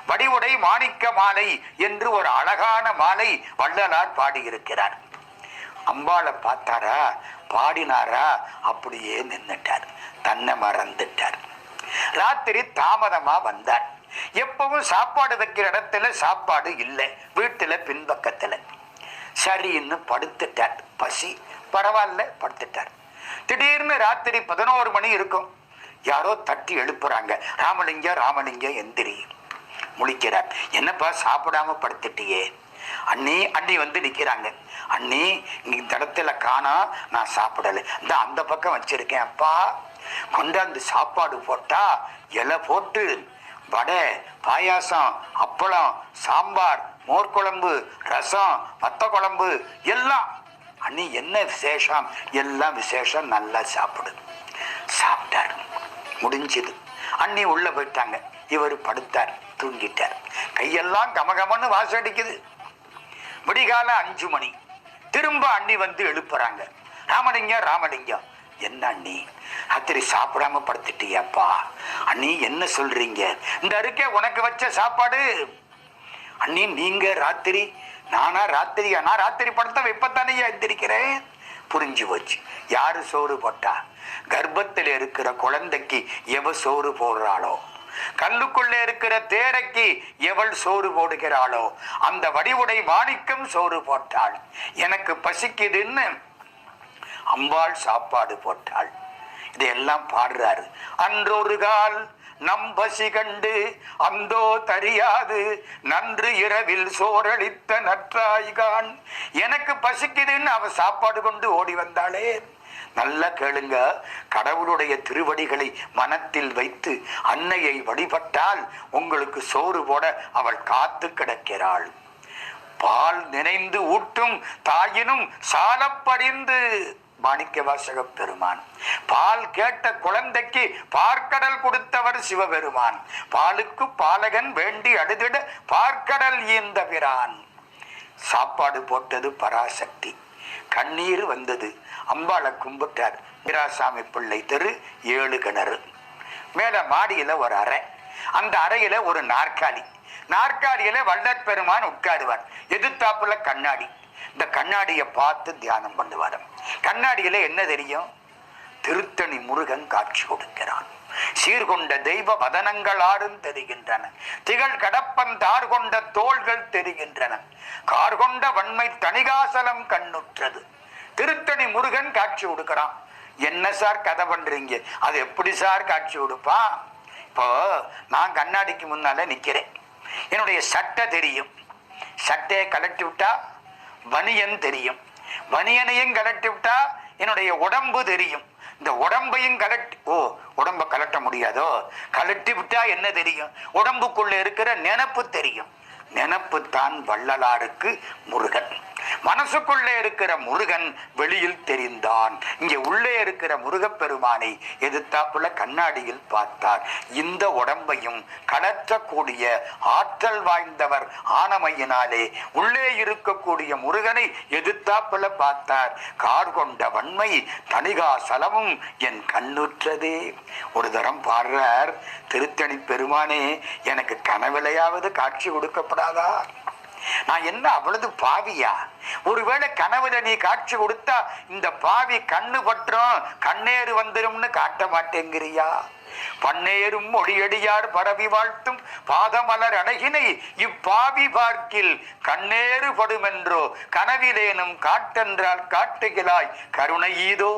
வடிவுடை மாணிக்க மாலை என்று ஒரு அழகான மாலை வள்ளலார் பாடியிருக்கிறார். அம்பாளை பார்த்தாரா, பாடினாரா, அப்படியே நின்னுட்டார், தன்னை மறந்துட்டார். ராத்திரி தாமதமா வந்தார். எப்பவும் சாப்பாடு வைக்கிற இடத்துல சாப்பாடு இல்லை, வீட்டுல பின்பக்கத்துல. சரின்னு படுத்துட்டார். பசி பரவாயில்ல, படுத்துட்டார். திடீர்னு ராத்திரி 11 மணி இருக்கும். யாரோ தட்டி எழுப்புறாங்க, ராமலிங்க ராமலிங்க எந்திரி. முழிக்கிறார். என்னப்பா சாப்பிடாம படுத்துட்டியே? அண்ணி வந்து நிக்கிறாங்க. அண்ணி, இந்த இடத்துல காணா, நான் சாப்பிடல, இந்த அந்த பக்கம் வச்சிருக்கேன். அப்பா கொண்டாந்து சாப்பாடு போட்டா இலை போட்டு வடை, பாயாசம், அப்பளம், சாம்பார், மோர் குழம்பு, ரசம், வத்த குழம்பு எல்லாம். அண்ணி என்ன விசேஷம்? எல்லாம் விசேஷம், நல்லா சாப்பிடு. சாப்பிட்டார். முடிஞ்சது. அண்ணி உள்ள போயிட்டாங்க. இவர் படுத்தார், தூங்கிட்டார். கையெல்லாம் கமகமன்னு வாசடிக்குது. விடிகால 5 மணி. திரும்ப அண்ணி வந்து எழுப்புறாங்க. ராமலிங்கம் ராமலிங்கம். என்ன அண்ணி, ராத்திரி சாப்பிடாம படுத்துட்டியாப்பா? அண்ணி என்ன சொல்றீங்க? இந்த இருக்கே உனக்கு வச்ச சாப்பாடு. அண்ணி நீங்க ராத்திரி, நானா ராத்திரி? நான் ராத்திரி படுத்த வெப்பத்தானே எந்திரிக்கிறேன். புரிஞ்சு போச்சு. யாரு சோறு போட்டா? கர்ப்பத்தில் இருக்கிற குழந்தைக்கு எவ சோறு போடுறாளோ, கல்லுக்குள்ளே இருக்கிற தேரைக்கு எவள் சோறு போடுகிறாளோ, அந்த வடிவுடை மாணிக்கம் சோறு போட்டாள். எனக்கு பசிக்குதுன்னு அம்பாள் சாப்பாடு போட்டாள். இதையெல்லாம் பாடுறாரு. அன்றொரு கால் நம் பசி கண்டு அந்தோ தரியாது நன்று இரவில் சோரளித்த நற்றாய்கான். எனக்கு பசிக்குதுன்னு அவ சாப்பாடு கொண்டு ஓடி வந்தாளே. நல்லா கேளுங்க. கடவுளுடைய திருவடிகளை மனத்தில் வைத்து அன்னையை வழிபட்டால் உங்களுக்கு சோறு போட அவள் காத்து கிடக்கிறாள். பால் நினைந்து ஊட்டும் தாயினும் சாலப்பறிந்து. மாணிக்க வாசக பெருமான். பால் கேட்ட குழந்தைக்கு பார்க்கடல் கொடுத்தவர் சிவபெருமான். பாலுக்கு பாலகன் வேண்டி அழுதிட பார்க்கடல் ஈந்த பிரான். சாப்பாடு போட்டது பராசக்தி. கண்ணீர் வந்தது. அம்பாளை கும்பிட்டார். வீராசாமி பிள்ளை தெரு 7 கிணறு. மேல மாடியில ஒரு அறை. அந்த அறையில ஒரு நாற்காலி. நாற்காலியில வள்ளற் பெருமான் உட்காருவார். எதிர்த்தாப்புல கண்ணாடி. இந்த கண்ணாடியை பார்த்து தியானம் பண்ணுவார். கண்ணாடியில என்ன தெரியும்? திருத்தணி முருகன் காட்சி கொடுக்கிறான். சீர்கொண்ட தெய்வ வதனங்கள் ஆறும் தெரிகின்றன. திகழ் கடப்பன் தார் கொண்ட தோள்கள் தெரிகின்றன. கார்கொண்ட வன்மை தணிகாசலம் கண்ணுற்றது. திருத்தணி முருகன் காட்சி கொடுக்கிறான். என்ன சார் கதை பண்றீங்க? அது எப்படி சார் காட்சி கொடுப்பான்? இப்போ நான் கண்ணாடிக்கு முன்னால நிக்கிறேன். என்னுடைய சட்டை தெரியும். சட்டையை கலட்டி விட்டா பனியன் தெரியும். பனியனையும் கலட்டி விட்டா என்னுடைய உடம்பு தெரியும். இந்த உடம்பையும் உடம்ப கலட்ட முடியாதோ? கலட்டி விட்டா என்ன தெரியும்? உடம்புக்குள்ள இருக்கிற நினைப்பு தெரியும். நினைப்பு தான் வள்ளலாருக்கு முருகன். மனசுக்குள்ளே இருக்கிற முருகன் வெளியில் தெரிந்தான். இங்கே உள்ளே இருக்கிற முருகப்பெருமானை எதிர்த்தாப்புல கண்ணாடியில் பார்த்தார். இந்த உடம்பையும் கலற்றக்கூடிய ஆற்றல் வாய்ந்தவர் ஆனமையினாலே உள்ளே இருக்கக்கூடிய முருகனை எதிர்த்தாப்புல பார்த்தார். கார்கொண்ட வன்மை தணிகாசலமும் என் கண்ணுற்றதே. ஒரு தரம் பாடுறார். திருத்தணி பெருமானே, எனக்கு கனவிலையாவது காட்சி கொடுக்கப்படாதா? நான் என்ன அவ்வளவு பாவியா? ஒருவேளை கனவுல நீ காட்சி கொடுத்தா இந்த பாவி கண்ணு பற்றும் கண்ணேறு வந்துரும்னு காட்ட மாட்டேங்கிறியா? பன்னேரும் மொழியடியார் பரவி வாழ்த்தும் பாதமலர் அழகினை இப்பாவி பார்க்கில் கண்ணேறு படுமென்றோ கனவிலேனும் காட்டென்றால் காட்டுகிறாய் கருணை ஈதோ.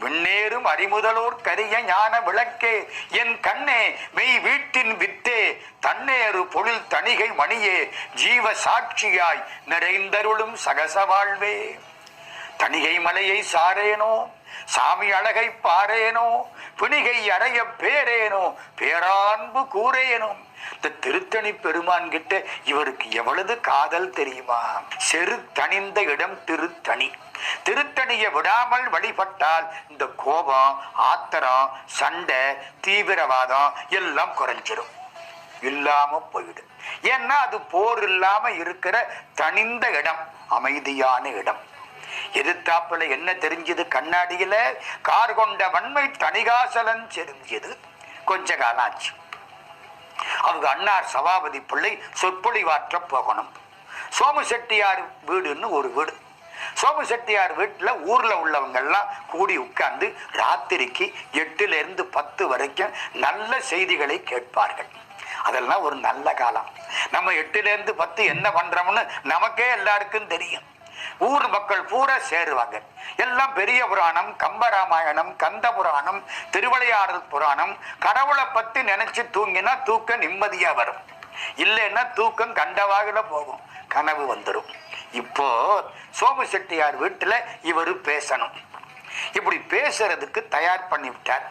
விண்ணேறும் அறிமுதலோர் கரிய ஞான விளக்கே என் கண்ணே மெய் வீட்டின் வித்தே தன்னேறு பொழில் தணிகை மணியே ஜீவ சாட்சியாய் நிறைந்தருளும் சகச வாழ்வே. தணிகை மலையை சாரேனோ, சாமி அழகை பாரேனோ, பிணிகை அறைய பேரேனோ, பேரான்பு கூறேனோ. இந்த திருத்தணி பெருமான் கிட்ட இவருக்கு எவ்வளவு காதல் தெரியுமா? செரு தணிந்த இடம் திருத்தணி. திருத்தணியை விடாமல் வழிபட்டால் இந்த கோபம், ஆத்திரம், சண்டை, தீவிரவாதம் எல்லாம் குறைஞ்சிடும், இல்லாம போயிடும். ஏன்னா அது போர் இல்லாம இருக்கிற தனிந்த இடம், அமைதியான இடம். எதிர்த்தாப்புல என்ன தெரிஞ்சது? கண்ணாடியில கார் கொண்ட வன்மை தணிகாசலன் தெரிஞ்சது. கொஞ்ச காலம் ஆச்சு. அவங்க அண்ணார் சபாபதி பிள்ளை சொற்பொழிவாற்ற போகணும். சோமு செட்டியார் வீடுன்னு ஒரு வீடு. சோமு செட்டியார் வீட்டில் ஊர்ல உள்ளவங்க எல்லாம் கூடி உட்கார்ந்து ராத்திரிக்கு 8லிருந்து 10 வரைக்கும் நல்ல செய்திகளை கேட்பார்கள். அதெல்லாம் ஒரு நல்ல காலம். நம்ம 8லிருந்து 10 என்ன பண்றோம்னு நமக்கே எல்லாருக்கும் தெரியும். ஊர் மக்கள் பூரா சேருவாங்க. எல்லாம் பெரிய புராணம், கம்பராமாயணம், கந்த புராணம், திருவிளையாடல் புராணம். கடவுளை பத்தி நினைச்சு தூங்கினா தூக்கம் நிம்மதியா வரும். இல்லைன்னா தூக்கம் கண்டவாகல போகும், கனவு வந்துடும். இப்போ சோமு செட்டியார் வீட்டுல இவரு பேசணும். இப்படி பேசுறதுக்கு தயார் பண்ணி விட்டார்.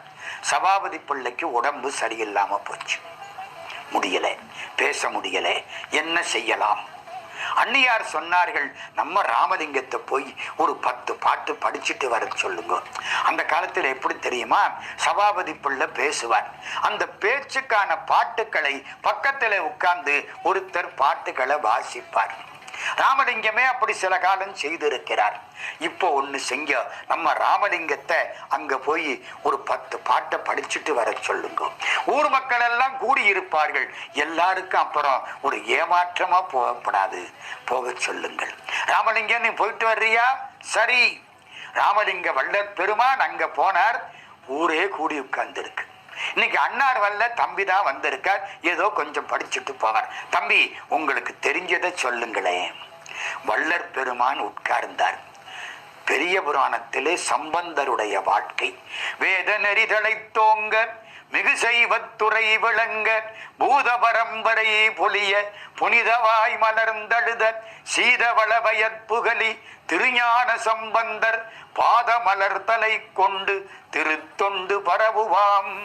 சபாபதி பிள்ளைக்கு உடம்பு சரியில்லாம போச்சு. முடியல, பேச முடியல. என்ன செய்யலாம்? அண்ணியார் சொன்னார்கள், நம்ம ராமலிங்கத்தை போய் ஒரு 10 பாட்டு படிச்சுட்டு வர சொல்லுங்க. அந்த காலத்தில் எப்படி தெரியுமா, சபாபதி பிள்ளை பேசுவார். அந்த பேச்சுக்கான பாட்டுக்களை பக்கத்தில் உட்கார்ந்து ஒருத்தர் பாட்டுகளை வாசிப்பார். ராமலிங்கமே அப்படி சில காலம் செய்திருக்கிறார். இப்போ ஒண்ணு செஞ்ச, நம்ம ராமலிங்கத்தை அங்க போய் ஒரு 10 பாட்டை படிச்சுட்டு வர சொல்லுங்க. ஊர் மக்கள் எல்லாம் கூடி இருப்பார்கள். எல்லாருக்கும் அப்புறம் ஒரு ஏமாற்றமா போகப்படாது, போக சொல்லுங்கள். ராமலிங்கம், நீ போயிட்டு வர்றியா? சரி. ராமலிங்க வள்ளற் பெருமான் அங்க போனார். ஊரே கூடி உட்கார்ந்து இருக்கு. இன்னைக்கு அண்ணார் வல்ல தம்பி தான் வந்திருக்கார். ஏதோ கொஞ்சம் படிச்சுட்டு போவார். தம்பி, உங்களுக்கு தெரிஞ்சதை சொல்லுங்களேன். வள்ளற் பெருமான் உட்கார்ந்தார். பெரிய புராணத்திலே சம்பந்தருடைய வாழ்க்கை, வேத நெறிதலை தோங்க மிகு செய்வத்துறை விளங்க பூத பரம்பரை பொலிய புனிதவாய் மலர்ந்தழுத சீதவளவயற் புகழி திருஞான சம்பந்தர் பாத மலர்தலை கொண்டு திருத்தொண்டு பரவுவாம்.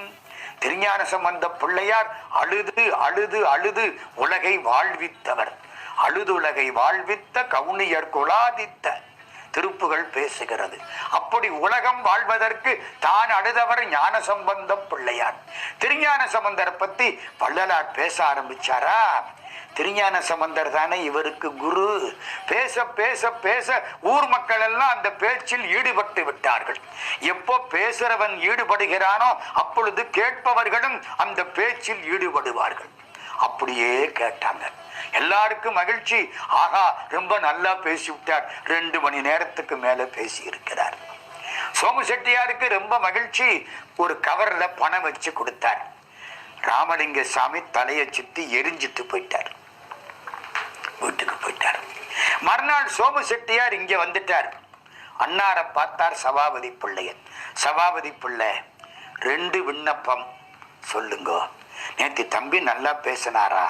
திருஞான சம்பந்த பிள்ளையார் அழுது அழுது அழுது உலகை வாழ்வித்தவர். அழுதுலகை வாழ்வித்த கவுனியர் குலாதித்த திருப்புகள் பேசுகிறது. அப்படி உலகம் வாழ்வதற்கு தான் அழுதவர் ஞான சம்பந்த பிள்ளையார். திருஞான சம்பந்தரை பத்தி வள்ளலார் பேச ஆரம்பிச்சாரா? திருஞான சம்பந்தர் தானே இவருக்கு குரு. பேச பேச பேச ஊர் மக்கள் எல்லாம் அந்த பேச்சில் ஈடுபட்டு விட்டார்கள். எப்போ பேசுறவன் ஈடுபடுகிறானோ அப்பொழுது கேட்பவர்களும் அந்த பேச்சில் ஈடுபடுவார்கள். அப்படியே கேட்டாங்க. எல்லாருக்கும் மகிழ்ச்சி. ஆகா, ரொம்ப நல்லா பேசி விட்டார். 2 மணி நேரத்துக்கு மேல பேசி இருக்கிறார். சோமு செட்டியாருக்கு ரொம்ப மகிழ்ச்சி. ஒரு கவர்ல பணம் வச்சு கொடுத்தார். ராமலிங்க சாமி தலையை சுத்தி எரிஞ்சிட்டு போயிட்டார். வீட்டுக்கு போயிட்டார். மறுநாள் சோமு செட்டியார் இங்க வந்துட்டார். அண்ணாரை பார்த்தார் சபாபதி பிள்ளையன். சபாபதி பிள்ளை, 2 விண்ணப்பம் சொல்லுங்க. நேற்று தம்பி நல்லா பேசினாரா?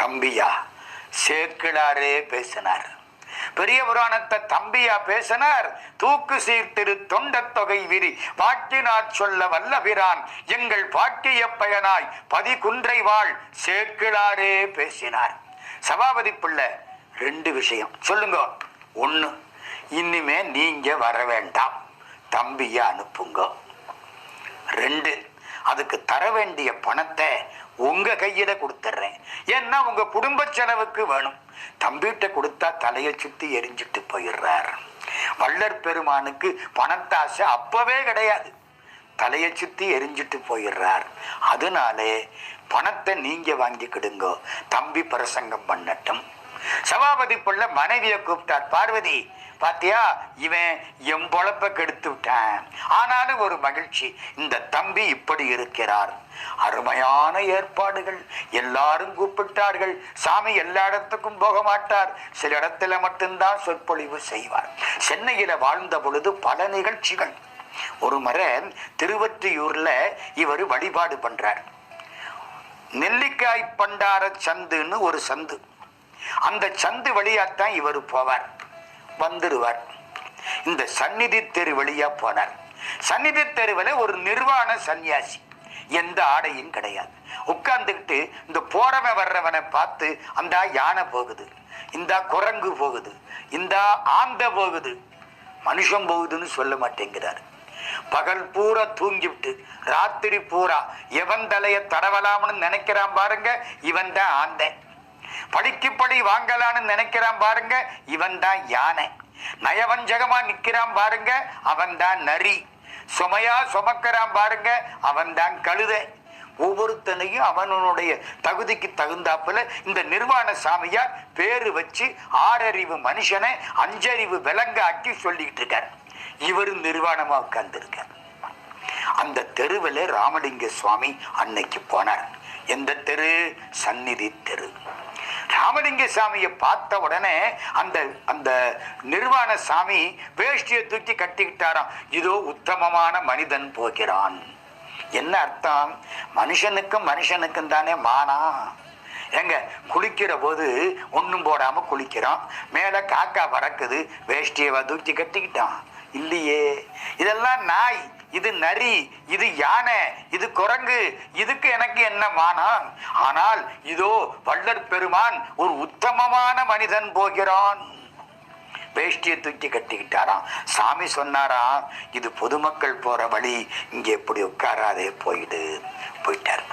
தம்பியா? சேக்கிழாரே பேசினார். பெரிய புராணத்தை தம்பியா பேசினார். தூக்கு சீர்திரு தொண்ட தொகை விரி பாட்டினார் சொல்ல வல்லபிரான் எங்கள் பாட்டிய பயனாய் பதிகுன்றை வாழ் சேக்கிழாரே பேசினார். சபாபதி பிள்ளை, 2 விஷயம் சொல்லுங்க. 1, இனிமே நீங்க வர வேண்டாம், தம்பிய அனுப்புங்க. 2, அதுக்கு தர வேண்டிய பணத்தை உங்க கையில கொடுத்துட்றேன். ஏன்னா உங்க குடும்ப செலவுக்கு வேணும். தம்பிகிட்ட கொடுத்தா தலையை சுத்தி எரிஞ்சிட்டு போயிடுறார். வள்ளற் பெருமானுக்கு பணத்தாசை அப்பவே கிடையாது. தலையை சுத்தி எரிஞ்சிட்டு போயிடுறார். அதனாலே பணத்தை நீங்க வாங்கிக்கிடுங்க, தம்பி பிரசங்கம் பண்ணட்டும். சபாபதி பிள்ளை மனைவியை கூப்பிட்டார். பார்வதி, பாத்தியா, இவன் என் பொழப்ப கெடுத்து விட்டான். ஆனாலும் ஒரு மகிழ்ச்சி, இந்த தம்பி இப்படி இருக்கிறார். அருமையான ஏற்பாடுகள். எல்லாரும் கூப்பிட்டார்கள். சாமி எல்லா இடத்துக்கும் போக மாட்டார், சில இடத்துல மட்டும்தான் சொற்பொழிவு செய்வார். சென்னையில வாழ்ந்த பொழுது பல நிகழ்ச்சிகள். ஒரு முறை திருவொற்றியூர்ல இவர் வழிபாடு பண்றார். நெல்லிக்காய் பண்டார சந்துன்னு ஒரு சந்து. அந்த சந்து வழியாத்தான் இவர் போவார், வந்துடுவார். இந்த சந்நிதி தெரு வழியா போனார். சந்நிதி தெருவில் ஒரு நிர்வாண சன்னியாசி, எந்த ஆடையும் கிடையாது, உட்கார்ந்துக்கிட்டு இந்த போறவன் வர்றவனை பார்த்து, அந்த யானை போகுது, இந்த குரங்கு போகுது, இந்த ஆந்த போகுது, மனுஷன் போகுதுன்னு சொல்ல மாட்டேங்கிறார். பகல் பூரா தூங்கிவிட்டு ராத்திரி பூரா எவன் தலைய தடவலாம்னு நினைக்கிறான் பாருங்க, இவன் தான் ஆந்த. படிக்கு படி வாங்கலான்னு நினைக்கிறான் பாருங்க, இவன் தான் யானை. நயவஞ்சகமா நிக்கிறான் பாருங்க, அவன் தான் நரி. சுமையா சுமக்கிறான் பாருங்க, அவன் தான் கழுதை. ஒவ்வொருத்தனையும் அவனுடைய தகுதிக்கு தகுந்தாப்புல இந்த நிர்வாண சாமியார் பேரு வச்சு 6 அறிவு மனுஷனை 5 அறிவு விலங்காட்டி சொல்லிட்டு இருக்கார். இவரு நிர்வாணமா உட்கார்ந்து இருக்கார். அந்த தெருவில் ராமலிங்க சுவாமி அன்னைக்கு போனார். எந்த தெரு? சந்நிதி தெரு. ராமலிங்க சாமியை பார்த்த உடனே அந்த அந்த நிர்வாண சாமி வேஷ்டியை தூக்கி கட்டிக்கிட்டாராம். இதோ உத்தமமான மனிதன் போகிறான். என்ன அர்த்தம்? மனுஷனுக்கும் மனுஷனுக்கும் தானே மானா. எங்க குளிக்கிற போது ஒன்றும் போடாம குளிக்கிறோம், மேல காக்கா பறக்குது, வேஷ்டியை தூக்கி கட்டிக்கிட்டான் இல்லையே. இதெல்லாம் நாய், இது நரி, இது யானை, இது குரங்கு, இதுக்கு எனக்கு என்ன மானம்? ஆனால் இதோ வள்ளற் பெருமான் ஒரு உத்தமமான மனிதன் போகிறான். வேஷ்டியை தூக்கி கட்டிக்கிட்டாராம். சாமி சொன்னாராம், இது பொதுமக்கள் போற வழி, இங்க எப்படி உட்காராதே, போயிட்டார்.